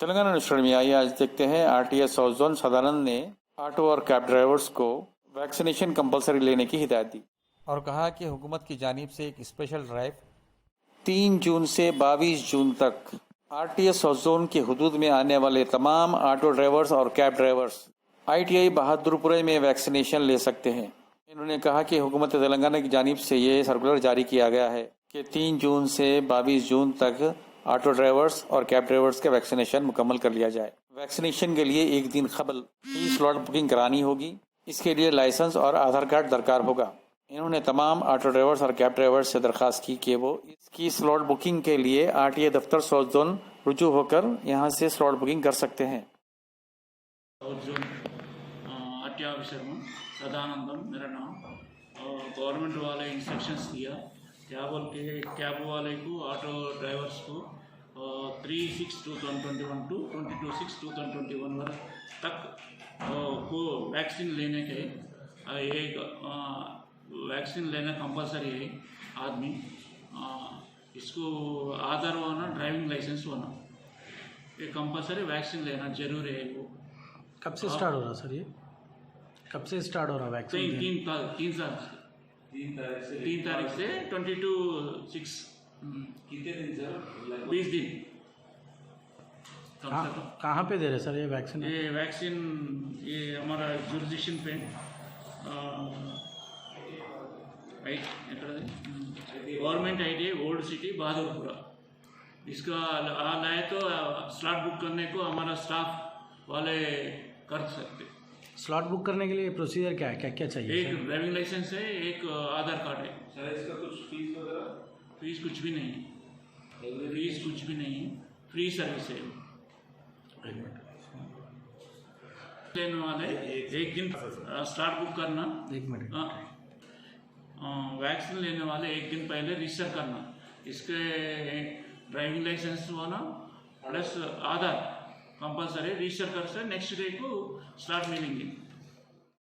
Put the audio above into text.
Telangana news में आइए आज देखते हैं आरटीए साउथ जोन सदानंद ने ऑटो और कैब ड्राइवर्स को वैक्सीनेशन कंपलसरी लेने की हिदायत दी और कहा कि हुकूमत की जानिब से एक स्पेशल ड्राइव 3 जून से 22 जून तक आरटीए साउथ जोन के हुदूद में आने वाले तमाम ऑटो ड्राइवर्स और कैब ड्राइवर्स आईटीआई बहादुरपुर में वैक्सीनेशन ले सकते हैं। इन्होंने कहा कि हुकूमत तेलंगाना की जानिब से ये सर्कुलर जारी किया गया है कि 3 जून से 22 जून तक ऑटो ड्राइवर्स और कैब ड्राइवर्स का वैक्सीनेशन मुकम्मल कर लिया जाए। वैक्सीनेशन के लिए एक दिन कबल ई स्लॉट बुकिंग करानी होगी। इसके लिए लाइसेंस और आधार कार्ड दरकार होगा। इन्होंने तमाम ऑटो ड्राइवर्स और कैब ड्राइवर्स से दरखास्त की कि वो इसकी स्लॉट बुकिंग के लिए आरटीए दफ्तर साउथ जोन रुजू होकर यहाँ से स्लॉट बुकिंग कर सकते हैं। साउथ जोन आरटीए ऑफिसर हूँ, सदानंदम मेरा नाम। गवर्नमेंट वाले इंस्ट्रक्शंस दिया कैब वाले को, ऑटो ड्राइवर्स को 3/6/2021 टू 22/6/2021 तक को वैक्सीन लेने के एक वैक्सीन लेना कंपलसरी है। आदमी इसको आधार होना, ड्राइविंग लाइसेंस होना, ये कंपलसरी वैक्सीन लेना जरूरी है। वो कब से स्टार्ट हो रहा सर? ये कब से स्टार्ट हो रहा वैक्सीन? 3 तारीख से 22/6। कितने दिन सर? 20 दिन। कहाँ पे दे रहे सर ये वैक्सीन? ये वैक्सीन ये हमारा जुरिडिक्शन पे government IT old city Bahadurpura. इसका लाए तो स्लॉट बुक करने को हमारा स्टाफ वाले कर सकते। स्लॉट बुक करने के लिए प्रोसीजर क्या है, क्या क्या चाहिए? एक ड्राइविंग लाइसेंस है, एक आधार कार्ड है। सर इसका कुछ फीस वगैरह? फीस कुछ भी नहीं है, फीस कुछ भी नहीं है, फ्री सर्विस है। लेने वाले एक दिन स्लॉट बुक करना, 1 मिनट। वैक्सीन लेने वाले एक दिन पहले रजिस्टर करना। इसके ड्राइविंग लाइसेंस होना प्लस आधार कंपलसरी रजिस्टर कर से नेक्स्ट डे को स्लॉट मिलेंगे।